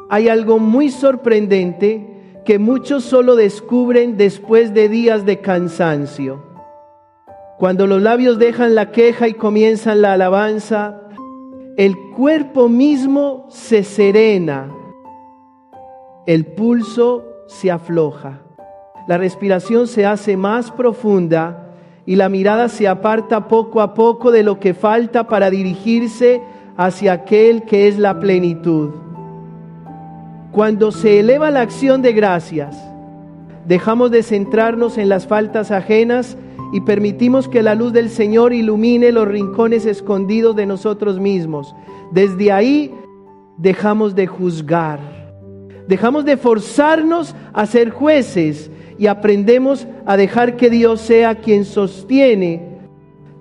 hay algo muy sorprendente que muchos solo descubren después de días de cansancio. Cuando los labios dejan la queja y comienzan la alabanza, el cuerpo mismo se serena, el pulso se afloja, la respiración se hace más profunda y la mirada se aparta poco a poco de lo que falta para dirigirse hacia aquel que es la plenitud. Cuando se eleva la acción de gracias, dejamos de centrarnos en las faltas ajenas y permitimos que la luz del Señor ilumine los rincones escondidos de nosotros mismos. Desde ahí dejamos de juzgar, dejamos de forzarnos a ser jueces y aprendemos a dejar que Dios sea quien sostiene,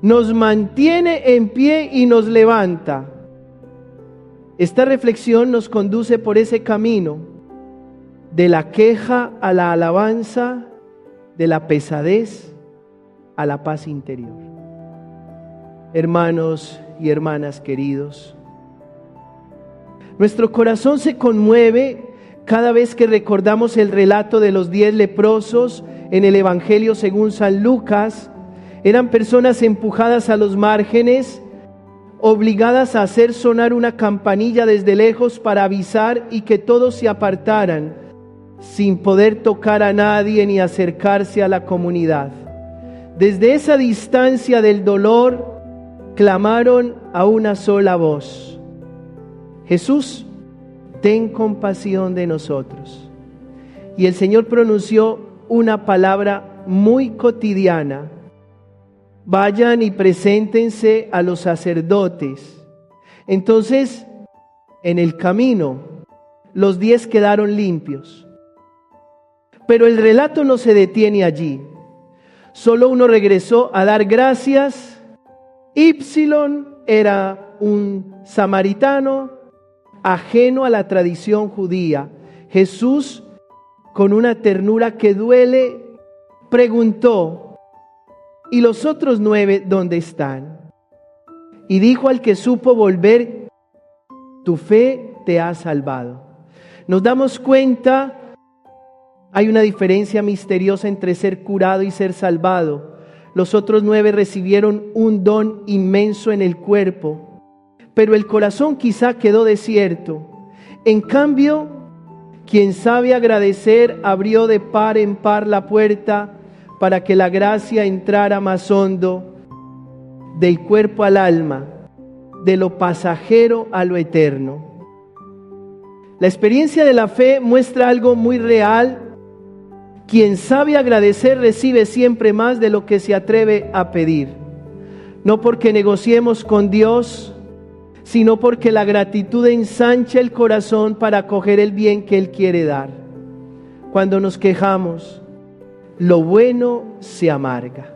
nos mantiene en pie y nos levanta. Esta reflexión nos conduce por ese camino de la queja a la alabanza, de la pesadez a la paz interior. Hermanos y hermanas queridos, nuestro corazón se conmueve cada vez que recordamos el relato de los 10 leprosos en el Evangelio según San Lucas. Eran personas empujadas a los márgenes, obligadas a hacer sonar una campanilla desde lejos para avisar y que todos se apartaran, sin poder tocar a nadie ni acercarse a la comunidad. Desde esa distancia del dolor, clamaron a una sola voz: Jesús, ten compasión de nosotros. Y el Señor pronunció una palabra muy cotidiana: vayan y preséntense a los sacerdotes. Entonces, en el camino, los 10 quedaron limpios. Pero el relato no se detiene allí. Solo uno regresó a dar gracias. Ípsilon era un samaritano ajeno a la tradición judía. Jesús, con una ternura que duele, preguntó: ¿y los otros 9 dónde están? Y dijo al que supo volver: tu fe te ha salvado. Nos damos cuenta, hay una diferencia misteriosa entre ser curado y ser salvado. Los otros 9 recibieron un don inmenso en el cuerpo, pero el corazón quizá quedó desierto. En cambio, quien sabe agradecer abrió de par en par la puerta para que la gracia entrara más hondo, del cuerpo al alma, de lo pasajero a lo eterno. La experiencia de la fe muestra algo muy real. Quien sabe agradecer recibe siempre más de lo que se atreve a pedir. No porque negociemos con Dios, sino porque la gratitud ensancha el corazón para acoger el bien que Él quiere dar. Cuando nos quejamos, lo bueno se amarga.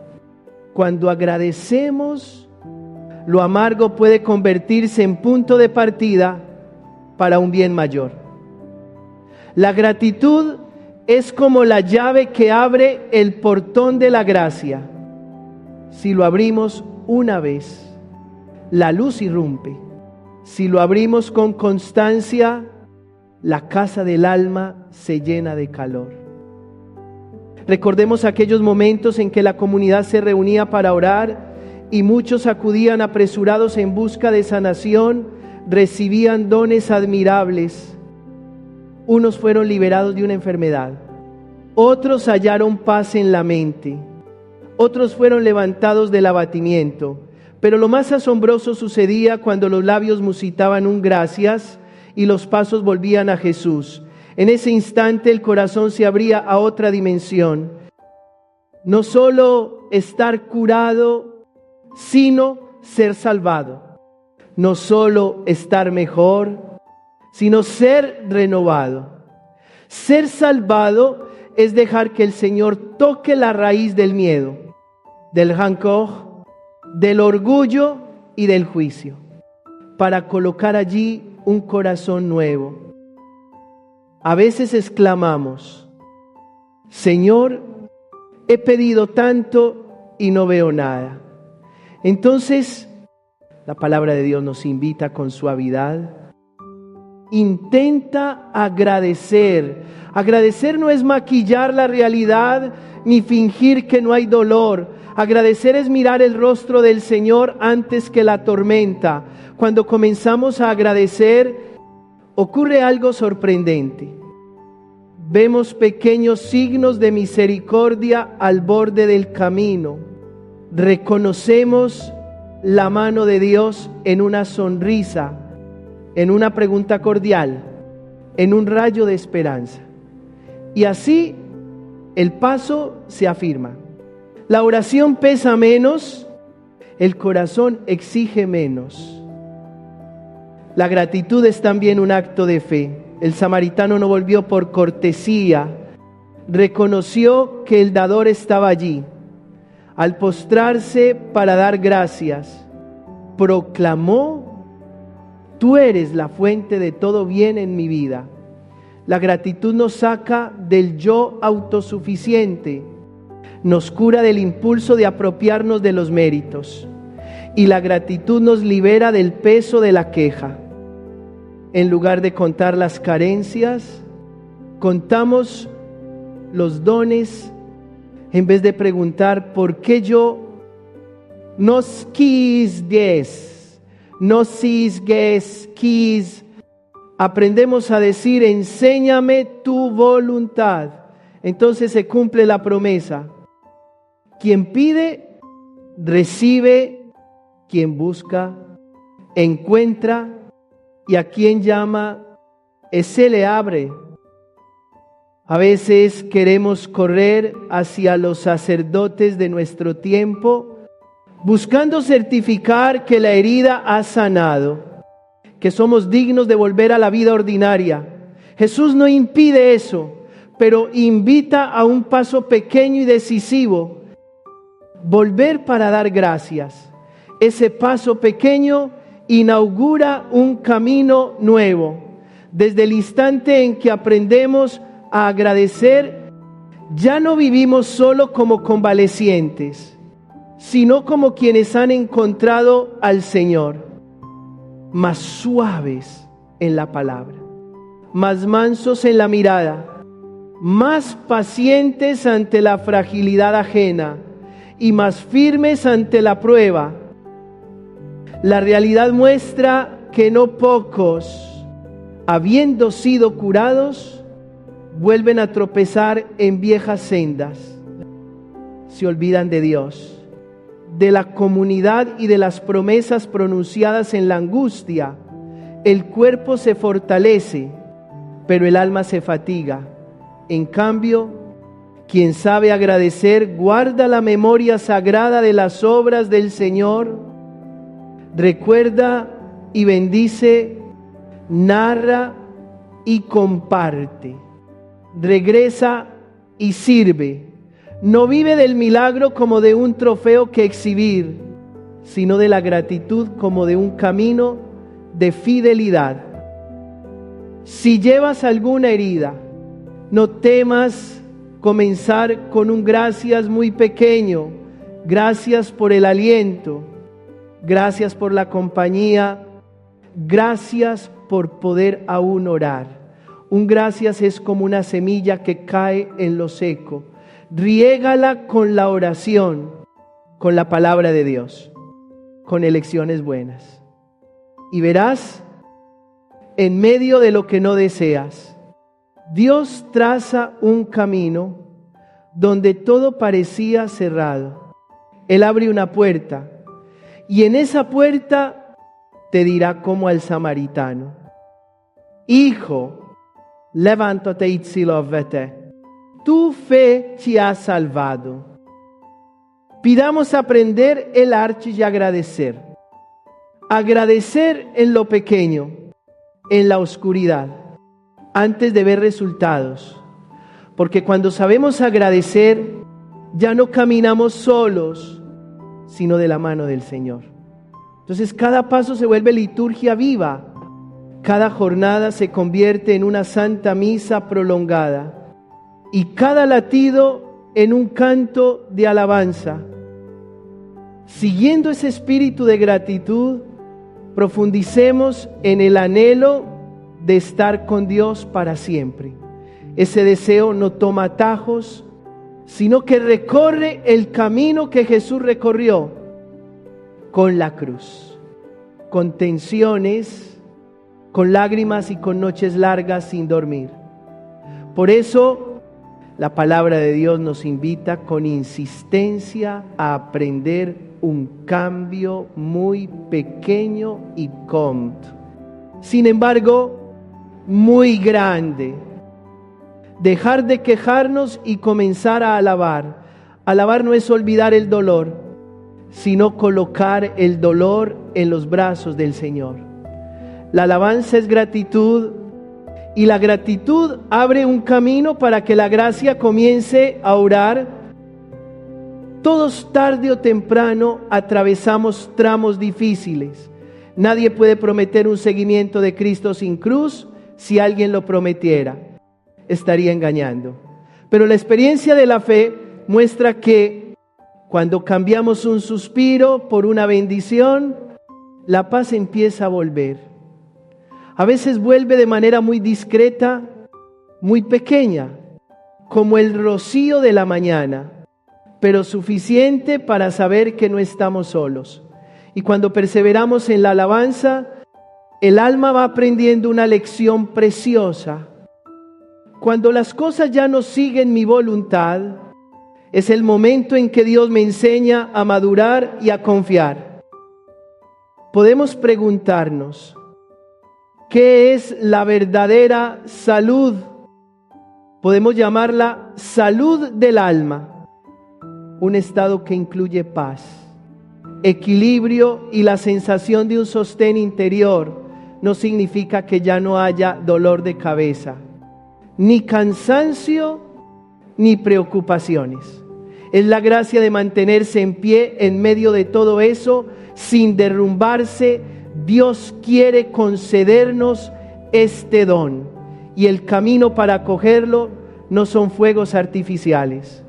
Cuando agradecemos, lo amargo puede convertirse en punto de partida para un bien mayor. La gratitud es como la llave que abre el portón de la gracia. Si lo abrimos una vez, la luz irrumpe. Si lo abrimos con constancia, la casa del alma se llena de calor. Recordemos aquellos momentos en que la comunidad se reunía para orar y muchos acudían apresurados en busca de sanación, recibían dones admirables. Unos fueron liberados de una enfermedad, otros hallaron paz en la mente, otros fueron levantados del abatimiento. Pero lo más asombroso sucedía cuando los labios musitaban un gracias y los pasos volvían a Jesús. En ese instante el corazón se abría a otra dimensión. No solo estar curado, sino ser salvado. No solo estar mejor, sino ser renovado. Ser salvado es dejar que el Señor toque la raíz del miedo, del rancor, del orgullo y del juicio, para colocar allí un corazón nuevo. A veces exclamamos: Señor, he pedido tanto y no veo nada. Entonces, la palabra de Dios nos invita con suavidad: intenta agradecer. Agradecer no es maquillar la realidad ni fingir que no hay dolor. Agradecer es mirar el rostro del Señor antes que la tormenta. Cuando comenzamos a agradecer, ocurre algo sorprendente. Vemos pequeños signos de misericordia al borde del camino. Reconocemos la mano de Dios en una sonrisa, en una pregunta cordial, en un rayo de esperanza. Y así el paso se afirma. La oración pesa menos, el corazón exige menos. La gratitud es también un acto de fe. El samaritano no volvió por cortesía, reconoció que el dador estaba allí. Al postrarse para dar gracias, proclamó: tú eres la fuente de todo bien en mi vida. La gratitud nos saca del yo autosuficiente, nos cura del impulso de apropiarnos de los méritos, y la gratitud nos libera del peso de la queja. En lugar de contar las carencias, contamos los dones. En vez de preguntar ¿por qué yo? Nos quis, aprendemos a decir: enséñame tu voluntad. Entonces se cumple la promesa. Quien pide, recibe; quien busca, encuentra; y a quien llama, se le abre. A veces queremos correr hacia los sacerdotes de nuestro tiempo, buscando certificar que la herida ha sanado, que somos dignos de volver a la vida ordinaria. Jesús no impide eso, pero invita a un paso pequeño y decisivo: volver para dar gracias. Ese paso pequeño inaugura un camino nuevo. Desde el instante en que aprendemos a agradecer, ya no vivimos solo como convalecientes, sino como quienes han encontrado al Señor, más suaves en la palabra, más mansos en la mirada, más pacientes ante la fragilidad ajena y más firmes ante la prueba. La realidad muestra que no pocos, habiendo sido curados, vuelven a tropezar en viejas sendas. Se olvidan de Dios, de la comunidad y de las promesas pronunciadas en la angustia. El cuerpo se fortalece, pero el alma se fatiga. En cambio, quien sabe agradecer guarda la memoria sagrada de las obras del Señor, recuerda y bendice, narra y comparte, regresa y sirve. No vive del milagro como de un trofeo que exhibir, sino de la gratitud como de un camino de fidelidad. Si llevas alguna herida, no temas comenzar con un gracias muy pequeño. Gracias por el aliento, gracias por la compañía, gracias por poder aún orar. Un gracias es como una semilla que cae en lo seco. Riégala con la oración, con la palabra de Dios, con elecciones buenas. Y verás, en medio de lo que no deseas, Dios traza un camino donde todo parecía cerrado. Él abre una puerta, y en esa puerta te dirá como al samaritano: hijo, levántate y vete. Tu fe te ha salvado. Pidamos aprender el arte y agradecer. Agradecer en lo pequeño, en la oscuridad, antes de ver resultados. Porque cuando sabemos agradecer, ya no caminamos solos, sino de la mano del Señor. Entonces cada paso se vuelve liturgia viva. Cada jornada se convierte en una santa misa prolongada. Y cada latido en un canto de alabanza. Siguiendo ese espíritu de gratitud, profundicemos en el anhelo de estar con Dios para siempre. Ese deseo no toma atajos, sino que recorre el camino que Jesús recorrió con la cruz, con tensiones, con lágrimas y con noches largas sin dormir. Por eso la palabra de Dios nos invita con insistencia a aprender un cambio muy pequeño y cómodo, sin embargo muy grande. Dejar de quejarnos y comenzar a alabar. Alabar no es olvidar el dolor, sino colocar el dolor en los brazos del Señor. La alabanza es gratitud, y la gratitud abre un camino para que la gracia comience a orar. Todos tarde o temprano atravesamos tramos difíciles. Nadie puede prometer un seguimiento de Cristo sin cruz. Si alguien lo prometiera, estaría engañando. Pero la experiencia de la fe muestra que cuando cambiamos un suspiro por una bendición, la paz empieza a volver. A veces vuelve de manera muy discreta, muy pequeña, como el rocío de la mañana, pero suficiente para saber que no estamos solos. Y cuando perseveramos en la alabanza, el alma va aprendiendo una lección preciosa. Cuando las cosas ya no siguen mi voluntad, es el momento en que Dios me enseña a madurar y a confiar. Podemos preguntarnos, ¿qué es la verdadera salud? Podemos llamarla salud del alma, un estado que incluye paz, equilibrio y la sensación de un sostén interior. No significa que ya no haya dolor de cabeza, ni cansancio, ni preocupaciones. Es la gracia de mantenerse en pie en medio de todo eso, sin derrumbarse. Dios quiere concedernos este don, y el camino para cogerlo no son fuegos artificiales,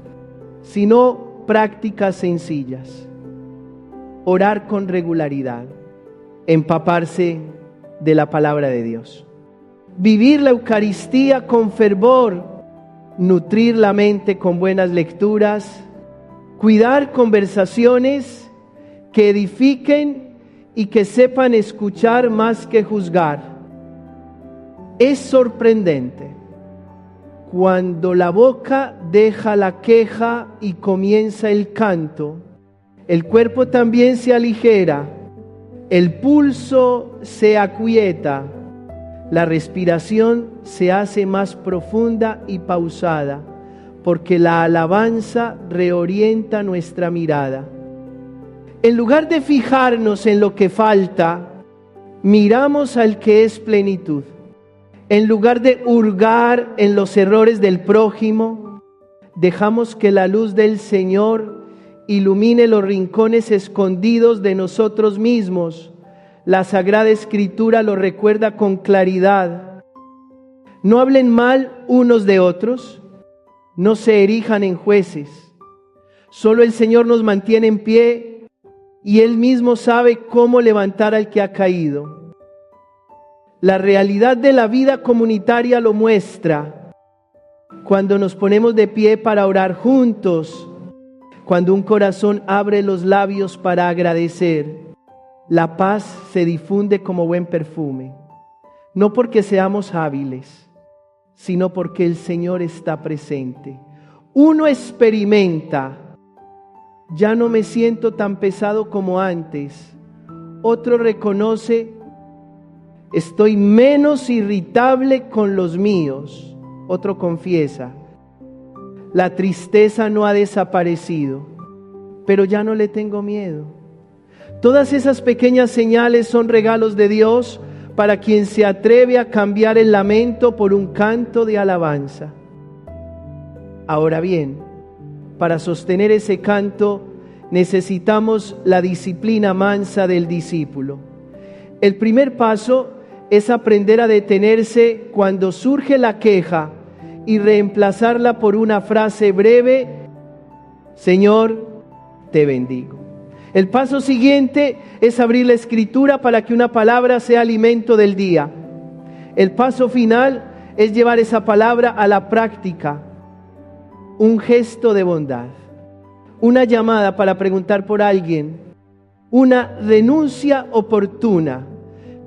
sino prácticas sencillas. Orar con regularidad, empaparse de la palabra de Dios, vivir la Eucaristía con fervor, nutrir la mente con buenas lecturas, cuidar conversaciones que edifiquen y que sepan escuchar más que juzgar. Es sorprendente cuando la boca deja la queja y comienza el canto. El cuerpo también se aligera, el pulso se aquieta, la respiración se hace más profunda y pausada, porque la alabanza reorienta nuestra mirada. En lugar de fijarnos en lo que falta, miramos al que es plenitud. En lugar de hurgar en los errores del prójimo, dejamos que la luz del Señor ilumine los rincones escondidos de nosotros mismos. La Sagrada Escritura lo recuerda con claridad. No hablen mal unos de otros, no se erijan en jueces. Solo el Señor nos mantiene en pie y Él mismo sabe cómo levantar al que ha caído. La realidad de la vida comunitaria lo muestra. Cuando nos ponemos de pie para orar juntos, cuando un corazón abre los labios para agradecer, la paz se difunde como buen perfume. No porque seamos hábiles, sino porque el Señor está presente. Uno experimenta: ya no me siento tan pesado como antes. Otro reconoce: estoy menos irritable con los míos. Otro confiesa: la tristeza no ha desaparecido, pero ya no le tengo miedo. Todas esas pequeñas señales son regalos de Dios para quien se atreve a cambiar el lamento por un canto de alabanza. Ahora bien, para sostener ese canto necesitamos la disciplina mansa del discípulo. El primer paso es aprender a detenerse cuando surge la queja y reemplazarla por una frase breve: Señor, te bendigo. El paso siguiente es abrir la Escritura para que una palabra sea alimento del día. El paso final es llevar esa palabra a la práctica. Un gesto de bondad, una llamada para preguntar por alguien, una renuncia oportuna.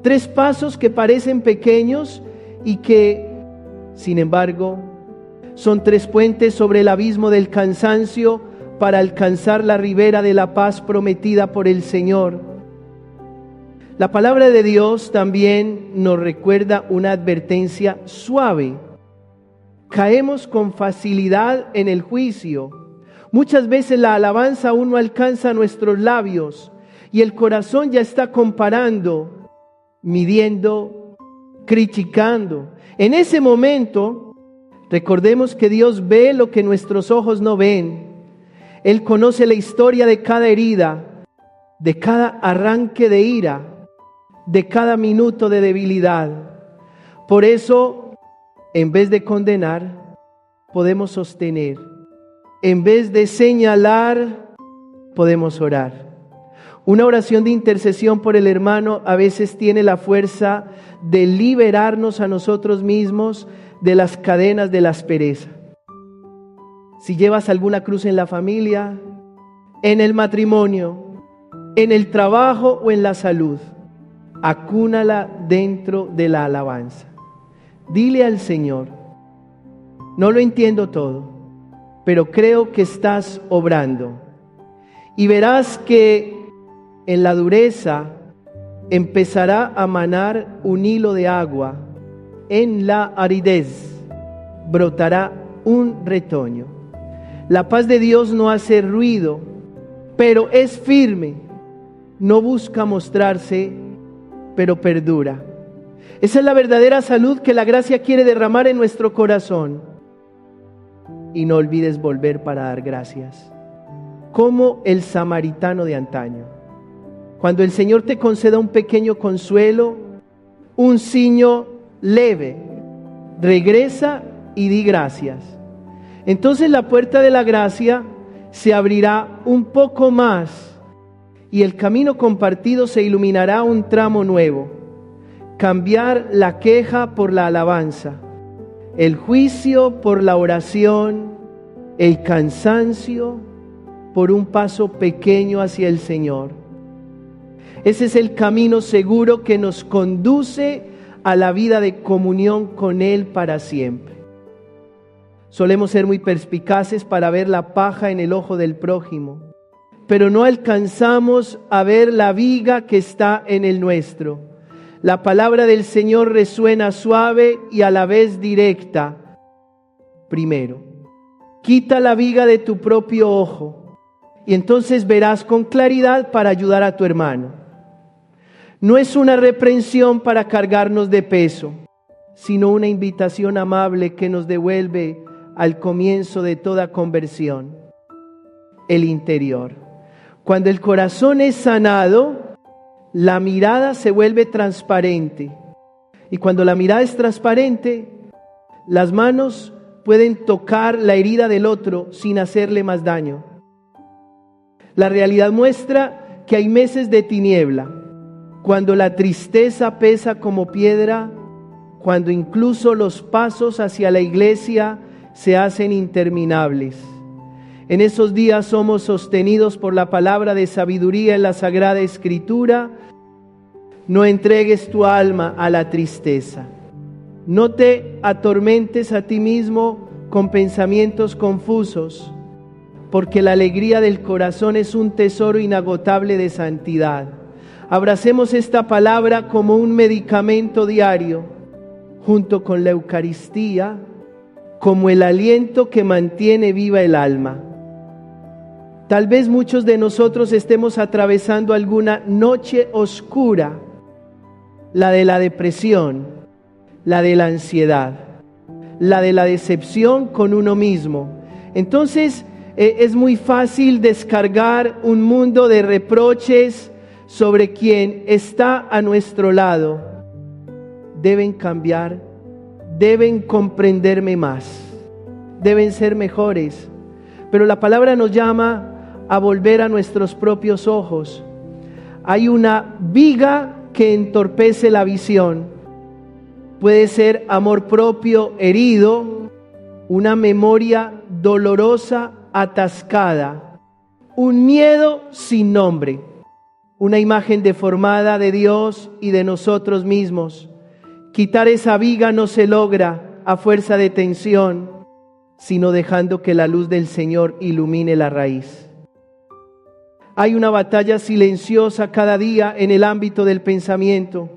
3 pasos que parecen pequeños y que, sin embargo, son 3 puentes sobre el abismo del cansancio para alcanzar la ribera de la paz prometida por el Señor. La palabra de Dios también nos recuerda una advertencia suave. Caemos con facilidad en el juicio. Muchas veces la alabanza aún no alcanza nuestros labios y el corazón ya está comparando, midiendo, criticando. En ese momento, recordemos que Dios ve lo que nuestros ojos no ven. Él conoce la historia de cada herida, de cada arranque de ira, de cada minuto de debilidad. Por eso, en vez de condenar, podemos sostener. En vez de señalar, podemos orar. Una oración de intercesión por el hermano a veces tiene la fuerza de liberarnos a nosotros mismos de las cadenas de la aspereza. Si llevas alguna cruz en la familia, en el matrimonio, en el trabajo o en la salud, acúnala dentro de la alabanza. Dile al Señor: no lo entiendo todo, pero creo que estás obrando. Y verás que en la dureza empezará a manar un hilo de agua. En la aridez brotará un retoño. La paz de Dios no hace ruido, pero es firme. No busca mostrarse, pero perdura. Esa es la verdadera salud que la gracia quiere derramar en nuestro corazón. Y no olvides volver para dar gracias, como el samaritano de antaño. Cuando el Señor te conceda un pequeño consuelo, un signo leve, regresa y di gracias. Entonces la puerta de la gracia se abrirá un poco más y el camino compartido se iluminará un tramo nuevo. Cambiar la queja por la alabanza, el juicio por la oración, el cansancio por un paso pequeño hacia el Señor. Ese es el camino seguro que nos conduce a la vida de comunión con Él para siempre. Solemos ser muy perspicaces para ver la paja en el ojo del prójimo, pero no alcanzamos a ver la viga que está en el nuestro. La palabra del Señor resuena suave y a la vez directa. Primero, quita la viga de tu propio ojo y entonces verás con claridad para ayudar a tu hermano. No es una reprensión para cargarnos de peso, sino una invitación amable que nos devuelve al comienzo de toda conversión, el interior. Cuando el corazón es sanado, la mirada se vuelve transparente. Y cuando la mirada es transparente, las manos pueden tocar la herida del otro sin hacerle más daño. La realidad muestra que hay meses de tiniebla, cuando la tristeza pesa como piedra, cuando incluso los pasos hacia la iglesia se hacen interminables. En esos días somos sostenidos por la palabra de sabiduría en la Sagrada Escritura. No entregues tu alma a la tristeza. No te atormentes a ti mismo con pensamientos confusos, porque la alegría del corazón es un tesoro inagotable de santidad. Abracemos esta palabra como un medicamento diario, junto con la Eucaristía, como el aliento que mantiene viva el alma. Tal vez muchos de nosotros estemos atravesando alguna noche oscura, la de la depresión, la de la ansiedad, la de la decepción con uno mismo. Entonces es muy fácil descargar un mundo de reproches sobre quien está a nuestro lado. Deben cambiar, deben comprenderme más, deben ser mejores. Pero la palabra nos llama a volver a nuestros propios ojos. Hay una viga que entorpece la visión. puede ser amor propio herido, una memoria dolorosa atascada, un miedo sin nombre, una imagen deformada de Dios y de nosotros mismos. Quitar esa viga no se logra a fuerza de tensión, sino dejando que la luz del Señor ilumine la raíz. Hay una batalla silenciosa cada día en el ámbito del pensamiento.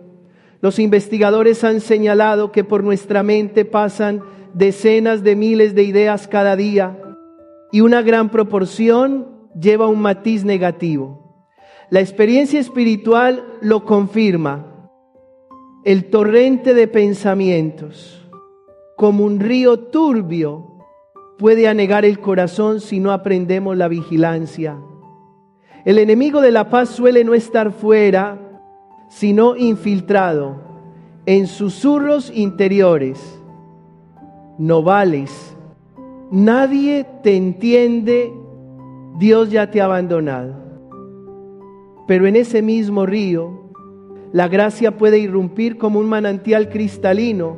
Los investigadores han señalado que por nuestra mente pasan decenas de miles de ideas cada día y una gran proporción lleva un matiz negativo. La experiencia espiritual lo confirma. El torrente de pensamientos, como un río turbio, puede anegar el corazón si no aprendemos la vigilancia. El enemigo de la paz suele no estar fuera, sino infiltrado en susurros interiores. No vales, nadie te entiende, Dios ya te ha abandonado. Pero en ese mismo río, la gracia puede irrumpir como un manantial cristalino.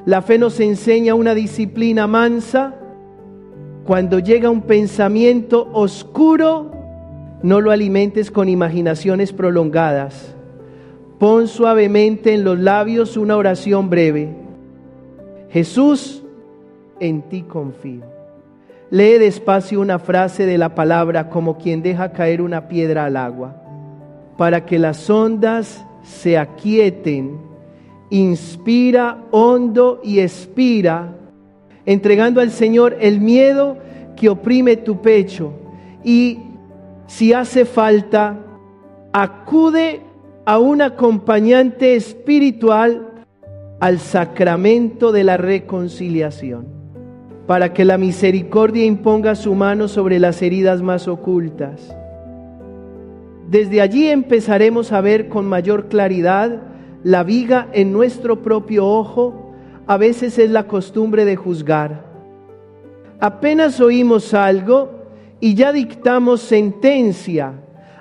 La fe nos enseña una disciplina mansa. Cuando llega un pensamiento oscuro, no lo alimentes con imaginaciones prolongadas. Pon suavemente en los labios una oración breve. Jesús, en ti confío. Lee despacio una frase de la palabra como quien deja caer una piedra al agua, para que las ondas se aquieten. Inspira hondo y expira, entregando al Señor el miedo que oprime tu pecho. Y si hace falta, acude a un acompañante espiritual al sacramento de la reconciliación, para que la misericordia imponga su mano sobre las heridas más ocultas. Desde allí empezaremos a ver con mayor claridad la viga en nuestro propio ojo. A veces es la costumbre de juzgar. Apenas oímos algo y ya dictamos sentencia.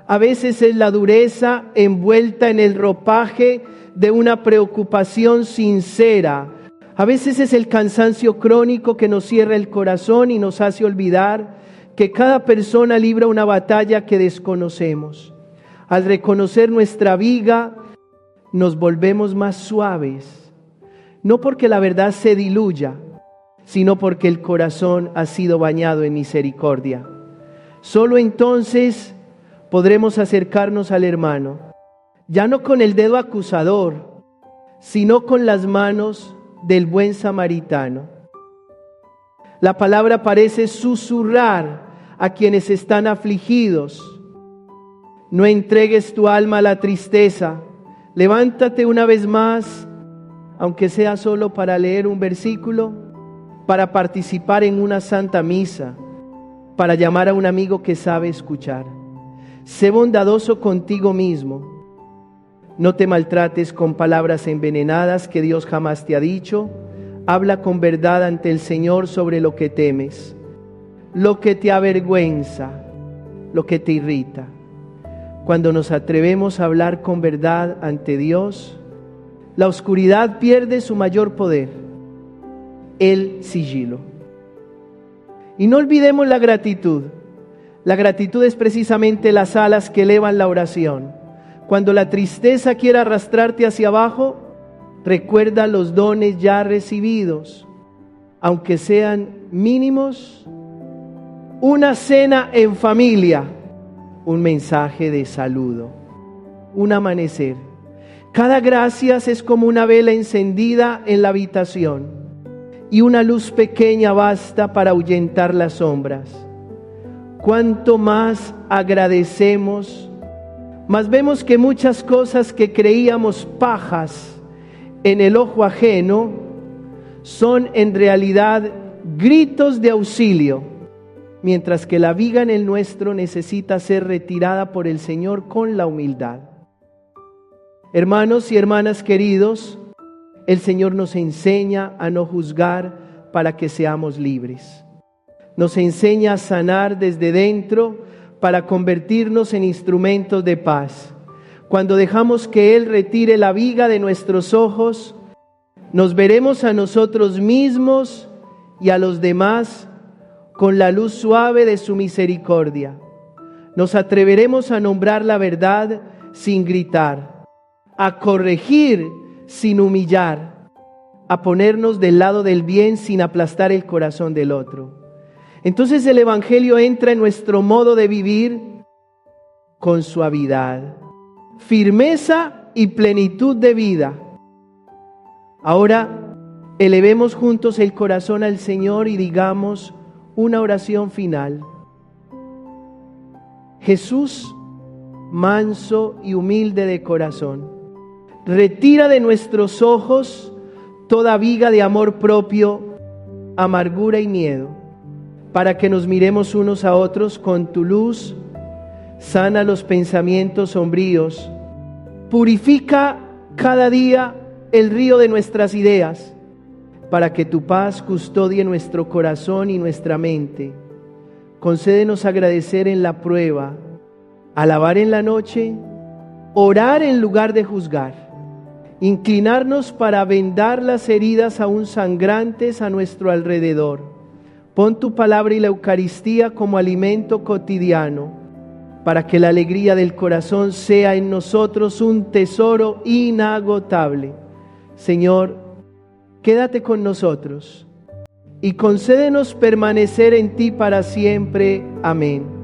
A veces es la dureza envuelta en el ropaje de una preocupación sincera. A veces es el cansancio crónico que nos cierra el corazón y nos hace olvidar que cada persona libra una batalla que desconocemos. Al reconocer nuestra viga, nos volvemos más suaves, no porque la verdad se diluya, sino porque el corazón ha sido bañado en misericordia. Solo entonces podremos acercarnos al hermano, ya no con el dedo acusador, sino con las manos del buen samaritano. La palabra parece susurrar a quienes están afligidos: no entregues tu alma a la tristeza, levántate una vez más, aunque sea solo para leer un versículo, para participar en una santa misa, para llamar a un amigo que sabe escuchar. Sé bondadoso contigo mismo. No te maltrates con palabras envenenadas que Dios jamás te ha dicho. Habla con verdad ante el Señor sobre lo que temes, lo que te avergüenza, lo que te irrita. Cuando nos atrevemos a hablar con verdad ante Dios, la oscuridad pierde su mayor poder, el sigilo. Y no olvidemos la gratitud. La gratitud es precisamente las alas que elevan la oración. Cuando la tristeza quiera arrastrarte hacia abajo, recuerda los dones ya recibidos, aunque sean mínimos. Una cena en familia, un mensaje de saludo, un amanecer. Cada gracias es como una vela encendida en la habitación, y una luz pequeña basta para ahuyentar las sombras. Cuanto más agradecemos, más vemos que muchas cosas que creíamos pajas en el ojo ajeno son en realidad gritos de auxilio, mientras que la viga en el nuestro necesita ser retirada por el Señor con la humildad. Hermanos y hermanas queridos, el Señor nos enseña a no juzgar para que seamos libres. Nos enseña a sanar desde dentro para convertirnos en instrumentos de paz. Cuando dejamos que Él retire la viga de nuestros ojos, Nos veremos a nosotros mismos y a los demás con la luz suave de su misericordia. Nos atreveremos a nombrar la verdad sin gritar, a corregir sin humillar, a ponernos del lado del bien sin aplastar el corazón del otro. Entonces el Evangelio entra en nuestro modo de vivir con suavidad, firmeza y plenitud de vida. Ahora elevemos juntos el corazón al Señor y digamos una oración final. Jesús, manso y humilde de corazón, retira de nuestros ojos toda viga de amor propio, amargura y miedo, para que nos miremos unos a otros con tu luz. Sana los pensamientos sombríos, purifica cada día el río de nuestras ideas, para que tu paz custodie nuestro corazón y nuestra mente. Concédenos agradecer en la prueba, alabar en la noche, orar en lugar de juzgar, inclinarnos para vendar las heridas aún sangrantes a nuestro alrededor. Pon tu palabra y la Eucaristía como alimento cotidiano, para que la alegría del corazón sea en nosotros un tesoro inagotable. Señor, quédate con nosotros y concédenos permanecer en ti para siempre. Amén.